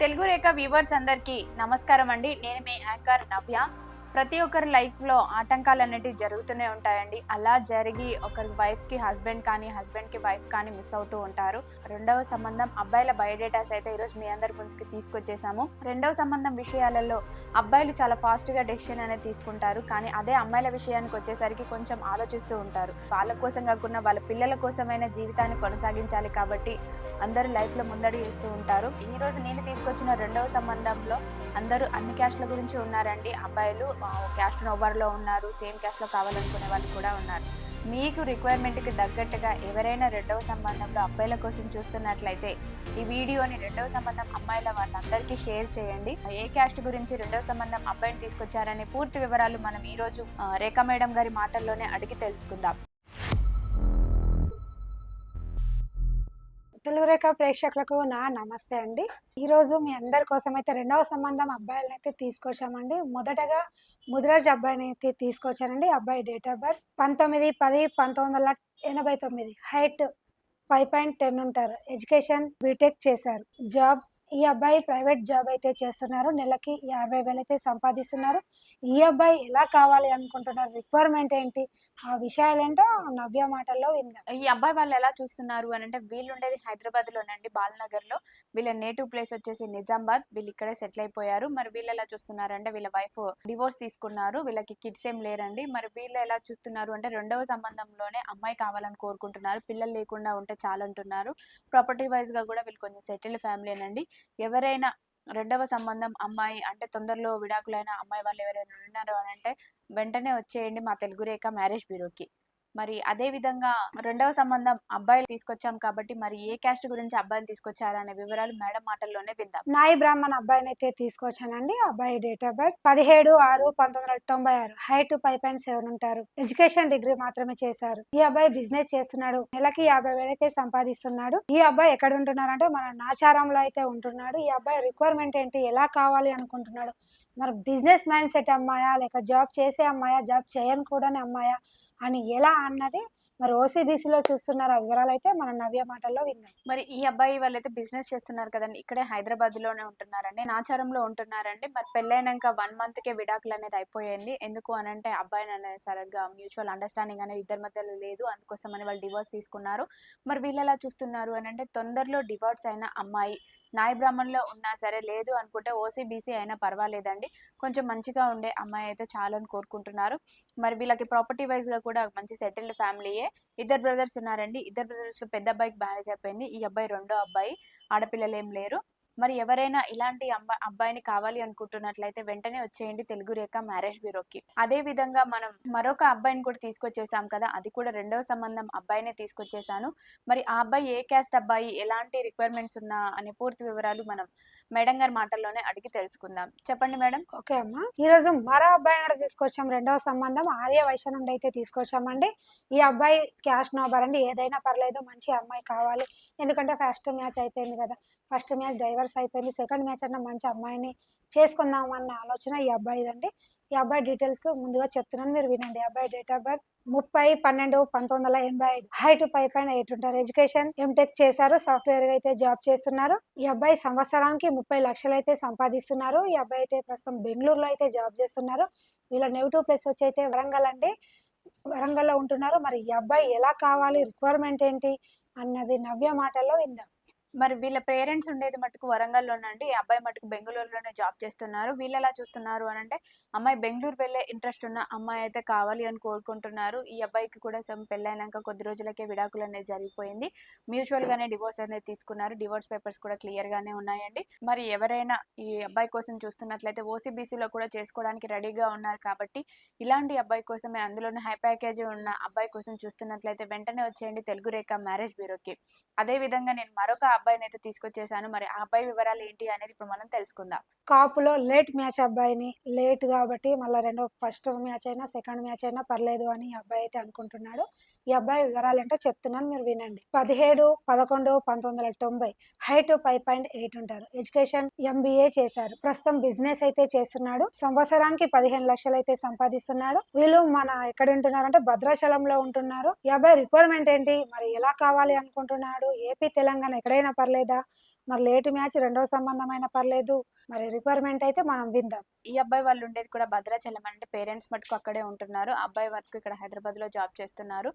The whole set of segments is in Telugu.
తెలుగు రేఖ వ్యూవర్స్ అందరికీ నమస్కారం అండి. నేను మీ యాంకర్ నవ్య. ప్రతి ఒక్కరి లైఫ్‌లో ఆటంకాలనేటివి జరుగుతూనే ఉంటాయండి. అలా జరిగి ఒకరి వైఫ్‌కి హస్బెండ్ కానీ, హస్బెండ్‌కి వైఫ్ కానీ మిస్ అవుతూ ఉంటారు. రెండవ సంబంధం అబ్బాయిల బయోడేటాస్ అయితే ఈరోజు మీ అందరి ముందుకి తీసుకొచ్చేసాము. రెండవ సంబంధం విషయాలలో అబ్బాయిలు చాలా ఫాస్ట్‌గా డెసిషన్ అనేది తీసుకుంటారు. కానీ అదే అమ్మాయిల విషయానికి వచ్చేసరికి కొంచెం ఆలోచిస్తూ ఉంటారు. వాళ్ళ కోసం కాకుండా వాళ్ళ పిల్లల కోసమైనా జీవితాన్ని కొనసాగించాలి కాబట్టి అందరూ లైఫ్‌లో ముందడుగు వేస్తూ ఉంటారు. ఈరోజు నేను తీసుకొచ్చిన రెండవ సంబంధంలో అందరూ అన్ని క్యాస్ట్‌ల గురించి ఉన్నారండి. అబ్బాయిలు క్యాస్ట్ ఓవర్‌లో ఉన్నారు. సేమ్ క్యాస్ట్‌లో కావాలనుకునే వాళ్ళు కూడా ఉన్నారు. మీకు రిక్వైర్మెంట్‌కి తగ్గట్టుగా ఎవరైనా రెండవ సంబంధంలో అబ్బాయిల కోసం చూస్తున్నట్లయితే ఈ వీడియోని రెండవ సంబంధం అమ్మాయిల వాళ్ళందరికీ షేర్ చేయండి. ఏ క్యాస్ట్ గురించి రెండవ సంబంధం అబ్బాయిని తీసుకొచ్చారనే పూర్తి వివరాలు మనం ఈరోజు రేఖా మేడం గారి మాటల్లోనే అడిగి తెలుసుకుందాం. తెలుగు రేఖ ప్రేక్షకులకు నా నమస్తే అండి. ఈరోజు మీ అందరి కోసం అయితే రెండవ సంబంధం అబ్బాయిలను అయితే తీసుకొచ్చామండి. మొదటగా ముదిరాజ్ అబ్బాయిని అయితే తీసుకొచ్చానండి. అబ్బాయి డేట్ ఆఫ్ బర్త్ 19/10/1989. హైట్ 5.10 ఉంటారు. ఎడ్యుకేషన్ బీటెక్ చేశారు. జాబ్ ఈ అబ్బాయి ప్రైవేట్ జాబ్ అయితే చేస్తున్నారు. నెలకి 50,000 అయితే సంపాదిస్తున్నారు. ఈ అబ్బాయి ఎలా కావాలి అనుకుంటున్నారు, రిక్వైర్మెంట్ ఏంటి, ఆ విషయాలేంటో నవ్య మాటల్లో విందాం. ఈ అబ్బాయి వాళ్ళు ఎలా చూస్తున్నారు అని అంటే వీళ్ళుండేది హైదరాబాద్‌లోనండి, బాలనగర్‌లో. వీళ్ళ నేటివ్ ప్లేస్ వచ్చేసి నిజామాబాద్. వీళ్ళు ఇక్కడే సెటిల్ అయిపోయారు. మరి వీళ్ళు ఎలా చూస్తున్నారంటే వీళ్ళ వైఫ్ డివోర్స్ తీసుకున్నారు. వీళ్ళకి కిడ్స్ ఏం లేరండి. మరి వీళ్ళు ఎలా చూస్తున్నారు అంటే రెండవ సంబంధంలోనే అమ్మాయి కావాలని కోరుకుంటున్నారు. పిల్లలు లేకుండా ఉంటే చాలంటున్నారు. ప్రాపర్టీ వైస్‌గా కూడా వీళ్ళు కొంచెం సెటిల్డ్ ఫ్యామిలీనండి. ఎవరైనా రెండవ సంబంధం అమ్మాయి అంటే తొందరలో విడాకులైన అమ్మాయి వాళ్ళు ఎవరైనా ఉన్నారు అని అంటే వెంటనే వచ్చేయండి మా తెలుగు రేఖ మ్యారేజ్ బ్యూరోకి. మరి అదే విధంగా రెండవ సంబంధం అబ్బాయిలు తీసుకొచ్చాం కాబట్టి మరి ఏ క్యాస్ట్ గురించి అబ్బాయిని తీసుకొచ్చారనే వివరాలు మేడం మాటల్లోనే విందాం. నాయి బ్రాహ్మణ్ అబ్బాయిని అయితే తీసుకొచ్చానండి. అబ్బాయి డేట్ ఆఫ్ బర్త్ 17/6/1996. హైట్ 5.7 ఉంటారు. ఎడ్యుకేషన్ డిగ్రీ మాత్రమే చేశారు. ఈ అబ్బాయి బిజినెస్ చేస్తున్నాడు. నెలకి 50,000 అయితే సంపాదిస్తున్నాడు. ఈ అబ్బాయి ఎక్కడ ఉంటున్నారంటే మన నాచారంలో అయితే ఉంటున్నాడు. ఈ అబ్బాయి రిక్వైర్మెంట్ ఏంటి, ఎలా కావాలి అనుకుంటున్నాడు, మరి బిజినెస్ మైండ్ సెట్ అమ్మాయా, లేక జాబ్ చేసే అమ్మాయా, జాబ్ చేయని కూడాని అమ్మాయా అని ఎలా అన్నది మరి ఓసీబీసీలో చూస్తున్నారు. ఆ వివరాలు అయితే మన నవ్య మాటల్లో విందాం. మరి ఈ అబ్బాయి వాళ్ళైతే బిజినెస్ చేస్తున్నారు కదండి. ఇక్కడే హైదరాబాద్ లోనే ఉంటున్నారండి. నాచారంలో ఉంటున్నారండి. మరి పెళ్ళైనాక 1 మంత్ కే విడాకులు అనేది అయిపోయింది. ఎందుకు అని అంటే అబ్బాయిని అనేది సరిగ్గా మ్యూచువల్ అండర్స్టాండింగ్ అనేది ఇద్దరి మధ్యలో లేదు. అందుకోసమని వాళ్ళు డివోర్స్ తీసుకున్నారు. మరి వీళ్ళు ఎలా చూస్తున్నారు అని అంటే తొందరలో డివోర్స్ అయిన అమ్మాయి నాయ బ్రాహ్మణ్‌లో ఉన్నా సరే, లేదు అనుకుంటే ఓసీబీసీ అయినా పర్వాలేదండి. కొంచెం మంచిగా ఉండే అమ్మాయి అయితే చాలని కోరుకుంటున్నారు. మరి వీళ్ళకి ప్రాపర్టీ వైస్‌గా కూడా మంచి సెటిల్డ్ ఫ్యామిలీయే. ఇద్దరు బ్రదర్స్ ఉన్నారండి. ఇద్దరు బ్రదర్స్‌లో పెద్ద అబ్బాయికి మ్యారేజ్ అయిపోయింది. ఈ అబ్బాయి రెండో అబ్బాయి. ఆడపిల్లలేం లేరు. మరి ఎవరైనా ఇలాంటి అబ్బాయిని కావాలి అనుకుంటున్నట్లయితే వెంటనే వచ్చేయండి తెలుగు రేఖ మ్యారేజ్ బ్యూరోకి. అదే విధంగా మనం మరొక అబ్బాయిని కూడా తీసుకొచ్చేసాం కదా! అది కూడా రెండవ సంబంధం అబ్బాయినే తీసుకొచ్చేసాను. మరి ఆ అబ్బాయి ఏ క్యాస్ట్ అబ్బాయి, ఎలాంటి రిక్వైర్మెంట్స్ ఉన్నా అనే పూర్తి వివరాలు మనం మేడం గారి మాటల్లోనే అడిగి తెలుసుకుందాం. చెప్పండి మేడం. ఓకే అమ్మా. ఈ రోజు మరో అబ్బాయిని కూడా తీసుకొచ్చాం. రెండవ సంబంధం ఆర్య వైశ్య నుండి అయితే తీసుకొచ్చామండి. ఈ అబ్బాయి క్యాష్ నోబర్ అండి. ఏదైనా పర్లేదు, మంచి అమ్మాయి కావాలి. ఎందుకంటే ఫస్ట్ మ్యాచ్ అయిపోయింది కదా, ఫస్ట్ మ్యాచ్ డైవర్స్ అయిపోయింది. సెకండ్ మ్యాచ్ అన్న మంచి అమ్మాయిని చేసుకుందాం అన్న ఆలోచన ఈ అబ్బాయిదండి. ఈ అబ్బాయి డీటెయిల్స్ ముందుగా చెప్తున్నాను, మీరు వినండి. అబ్బాయి డేట్ ఆఫ్ బర్త్ 30/12/1985. హైట్ 5.8 ఉంటారు. ఎడ్యుకేషన్ ఎంటెక్ చేశారు. సాఫ్ట్వేర్ అయితే జాబ్ చేస్తున్నారు. ఈ అబ్బాయి సంవత్సరానికి 30 లక్షలు అయితే సంపాదిస్తున్నారు. ఈ అబ్బాయి అయితే ప్రస్తుతం బెంగళూరులో అయితే జాబ్ చేస్తున్నారు. వీళ్ళ నెగిటివ్ ప్లేస్ వచ్చి అయితే వరంగల్ అండి. వరంగల్లో ఉంటున్నారు. మరి ఈ అబ్బాయి ఎలా కావాలి, రిక్వైర్మెంట్ ఏంటి అన్నది నవ్య మాటల్లో విందాం. మరి వీళ్ళ పేరెంట్స్ ఉండేది మటుకు వరంగల్‌లోనండి. ఈ అబ్బాయి మటుకు బెంగుళూరులోనే జాబ్ చేస్తున్నారు. వీళ్ళెలా చూస్తున్నారు అనంటే, అమ్మాయి బెంగుళూరు వెళ్ళే ఇంట్రెస్ట్ ఉన్న అమ్మాయి అయితే కావాలి అని కోరుకుంటున్నారు. ఈ అబ్బాయికి కూడా పెళ్లైనాక కొద్ది రోజులకే విడాకులనేది జరిగిపోయింది. మ్యూచువల్‌గానే డివోర్స్ అనేది తీసుకున్నారు. డివోర్స్ పేపర్స్ కూడా క్లియర్‌గానే ఉన్నాయండి. మరి ఎవరైనా ఈ అబ్బాయి కోసం చూస్తున్నట్లయితే ఓసీబీసీలో కూడా చేసుకోవడానికి రెడీగా ఉన్నారు కాబట్టి, ఇలాంటి అబ్బాయి కోసమే, అందులోనే హై ప్యాకేజ్ ఉన్న అబ్బాయి కోసం చూస్తున్నట్లయితే వెంటనే వచ్చేయండి తెలుగు రేఖ మ్యారేజ్ బ్యూరోకి. అదే విధంగా నేను మరొక అబ్బాయినైతే తీసుకొచ్చేసాను. మరి ఆ అబ్బాయి వివరాలు ఏంటి అనేది ఇప్పుడు మనం తెలుసుకుందాం. కాపులో లేట్ మ్యాచ్ అబ్బాయిని, లేట్ కాబట్టి మళ్ళీ ఫస్ట్ మ్యాచ్ అయినా సెకండ్ మ్యాచ్ అయినా పర్లేదు అని ఈ అబ్బాయి అయితే అనుకుంటున్నాడు. ఈ అబ్బాయి వివరాలు ఏంటో చెప్తున్నాను, మీరు వినండి. 17/11/1990. హైట్ 5.8 ఉంటారు. ఎడ్యుకేషన్ ఎంబీఏ చేశారు. ప్రస్తుతం బిజినెస్ అయితే చేస్తున్నాడు. సంవత్సరానికి 15 లక్షలు అయితే సంపాదిస్తున్నాడు. వీళ్ళు మన ఎక్కడ ఉంటున్నారంటే భద్రాచలంలో ఉంటున్నారు. ఈ అబ్బాయి రిక్వైర్మెంట్ ఏంటి, మరి ఎలా కావాలి అనుకుంటున్నాడు, ఏపీ తెలంగాణ ఎక్కడైనా పర్లేదా మరి లేట్ మ్యాచ్ రెండో సంబంధం అయినా పర్లేదు, మరి రిక్వైర్మెంట్ అయితే మనం విందాం. ఈ అబ్బాయి వాళ్ళు ఉండేది కూడా భద్రాచలం అంటే పేరెంట్స్ మటుకు అక్కడే ఉంటున్నారు. అబ్బాయి వరకు ఇక్కడ హైదరాబాద్‌లో జాబ్ చేస్తున్నారు.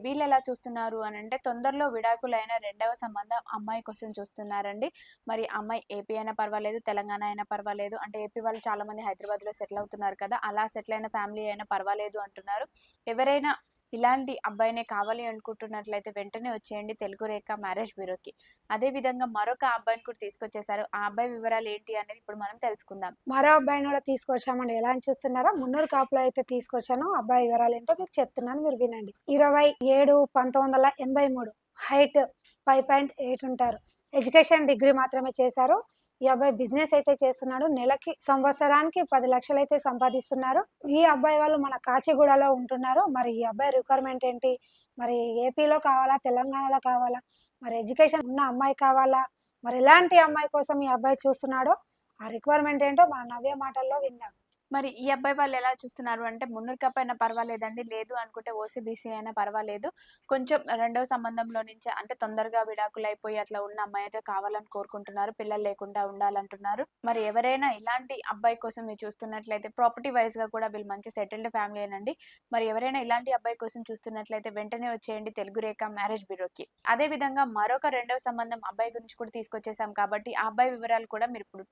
వీళ్ళు ఎలా చూస్తున్నారు అనంటే తొందరలో విడాకులైన రెండవ సంబంధం అమ్మాయి కోసం చూస్తున్నారండి. మరి అమ్మాయి ఏపీ అయినా పర్వాలేదు, తెలంగాణ అయినా పర్వాలేదు. అంటే ఏపీ వాళ్ళు చాలా మంది హైదరాబాద్‌లో సెటిల్ అవుతున్నారు కదా! అలా సెటిల్ అయిన ఫ్యామిలీ అయినా పర్వాలేదు అంటున్నారు. ఎవరైనా ఇలాంటి అబ్బాయినే కావాలి అనుకుంటున్నట్లయితే వెంటనే వచ్చేయండి తెలుగు రేఖ మ్యారేజ్ బ్యూరోకి. అదే విధంగా మరొక అబ్బాయిని కూడా తీసుకొచ్చేసారు. ఆ అబ్బాయి వివరాలు ఏంటి అనేది ఇప్పుడు మనం తెలుసుకుందాం. మరో అబ్బాయిని కూడా తీసుకొచ్చామండి. ఎలా అని చూస్తున్నారా? మున్నూరు కాపులో అయితే తీసుకొచ్చాను. అబ్బాయి వివరాలు ఏంటో మీకు చెప్తున్నాను, మీరు వినండి. 27/1983, హైట్ 5.8 ఉంటారు. ఎడ్యుకేషన్ డిగ్రీ మాత్రమే చేశారు. ఈ అబ్బాయి బిజినెస్ అయితే చేస్తున్నాడు. నెలకి సంవత్సరానికి 10 లక్షలు అయితే సంపాదిస్తున్నారు. ఈ అబ్బాయి వాళ్ళు మన కాచిగూడలో ఉంటున్నారు. మరి ఈ అబ్బాయి రిక్వైర్మెంట్ ఏంటి? మరి ఏపీలో కావాలా, తెలంగాణలో కావాలా, మరి ఎడ్యుకేషన్ ఉన్న అమ్మాయి కావాలా, మరి ఎలాంటి అమ్మాయి కోసం ఈ అబ్బాయి చూస్తున్నాడో, ఆ రిక్వైర్మెంట్ ఏంటో మన నవ్య మాటల్లో విందాం. మరి ఈ అబ్బాయి వాళ్ళు ఎలా చూస్తున్నారు అంటే మున్నూరు కాపు అయినా పర్వాలేదండి. లేదు అనుకుంటే ఓసీబీసీ అయినా పర్వాలేదు. కొంచెం రెండవ సంబంధంలో నుంచే అంటే తొందరగా విడాకులైపోయి అట్లా ఉన్న అమ్మాయి అయితే కావాలని కోరుకుంటున్నారు. పిల్లలు లేకుండా ఉండాలంటున్నారు. మరి ఎవరైనా ఇలాంటి అబ్బాయి కోసం మీరు చూస్తున్నట్లయితే ప్రాపర్టీ వైస్‌గా కూడా వీళ్ళు మంచి సెటిల్డ్ ఫ్యామిలీయేనండి. మరి ఎవరైనా ఇలాంటి అబ్బాయి కోసం చూస్తున్నట్లయితే వెంటనే వచ్చేయండి తెలుగు రేఖ మ్యారేజ్ బ్యూరోకి. అదే విధంగా మరొక రెండవ సంబంధం అబ్బాయి గురించి కూడా తీసుకొచ్చేసాం కాబట్టి ఆ అబ్బాయి వివరాలు కూడా మీరు ఇప్పుడు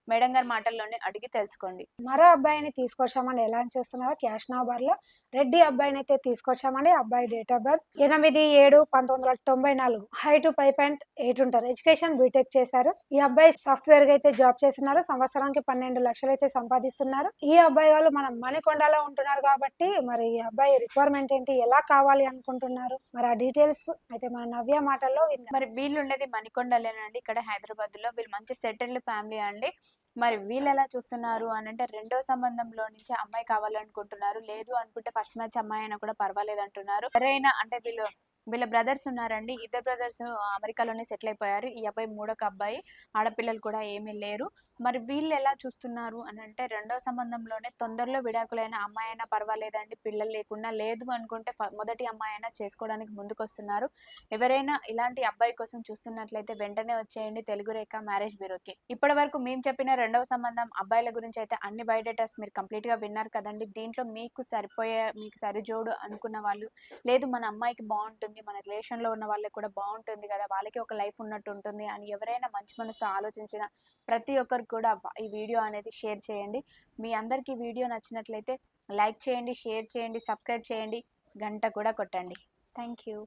మేడం గారి మాటల్లోనే అడిగి తెలుసుకోండి. మరో అబ్బాయిని తీసుకొచ్చామండి. ఎలా అని చూస్తున్నారో, క్యాష్ నవాబర్‌లో రెడ్డి అబ్బాయిని అయితే తీసుకొచ్చామండి. అబ్బాయి డేట్ ఆఫ్ బర్త్ 8/7/1994, హైట్ 5.8 ఉంటారు. ఎడ్యుకేషన్ బీటెక్ చేశారు. ఈ అబ్బాయి సాఫ్ట్‌వేర్ గా అయితే జాబ్ చేస్తున్నారు. సంవత్సరానికి 12 లక్షలు అయితే సంపాదిస్తున్నారు. ఈ అబ్బాయి వాళ్ళు మనం మణికొండలో ఉంటున్నారు కాబట్టి మరి ఈ అబ్బాయి రిక్వైర్మెంట్ ఏంటి, ఎలా కావాలి అనుకుంటున్నారు, మరి ఆ డీటెయిల్స్ అయితే మన నవ్య మాటల్లో విందాం. మరి వీళ్ళు ఉండేది మణికొండలేనండి. ఇక్కడ హైదరాబాద్‌లో. వీళ్ళు మంచి సెటిల్డ్ ఫ్యామిలీ అండి. మరి వీళ్ళెలా చూస్తున్నారు అనంటే రెండో సంబంధంలో నుంచి అమ్మాయి కావాలనుకుంటున్నారు. లేదు అనుకుంటే ఫస్ట్ మ్యాచ్ అమ్మాయి అయినా కూడా పర్వాలేదంటున్నారు. ఎవరైనా అంటే వీళ్ళ బ్రదర్స్ ఉన్నారండి. ఇద్దరు బ్రదర్స్ అమెరికాలోనే సెటిల్ అయిపోయారు. ఈ అబ్బాయి మూడొక అబ్బాయి. ఆడపిల్లలు కూడా ఏమీ లేరు. మరి వీళ్ళెలా చూస్తున్నారు అనంటే రెండో సంబంధంలోనే తొందరలో విడాకులైన అమ్మాయి అయినా పర్వాలేదండి. పిల్లలు లేకున్నా. లేదు అనుకుంటే మొదటి అమ్మాయి అయినా చేసుకోవడానికి ముందుకొస్తున్నారు. ఎవరైనా ఇలాంటి అబ్బాయి కోసం చూస్తున్నట్లయితే వెంటనే వచ్చేయండి తెలుగు రేఖ మ్యారేజ్ బ్యూరోకి. ఇప్పటివరకు మేము చెప్పిన రెండవ సంబంధం అబ్బాయిల గురించి అయితే అన్ని బయోడేటాస్ మీరు కంప్లీట్‌గా విన్నారు కదండీ! దీంట్లో మీకు సరిపోయే మీకు సరిజోడు అనుకున్న వాళ్ళు, లేదు మన అమ్మాయికి బావుంటుంది, మన రిలేషన్‌లో ఉన్న వాళ్ళకి కూడా బావుంటుంది గదా! వాళ్ళకి ఒక లైఫ్ ఉన్నట్టు ఉంటుంది అని ఎవరైనా మంచి మనసుతో ఆలోచించిన ప్రతి ఒక్కరికి కూడా ఈ వీడియో అనేది షేర్ చేయండి. మీ అందరికీ ఈ వీడియో నచ్చినట్లయితే లైక్ చేయండి, షేర్ చేయండి, సబ్స్క్రైబ్ చేయండి, గంట కూడా కొట్టండి. Thank you.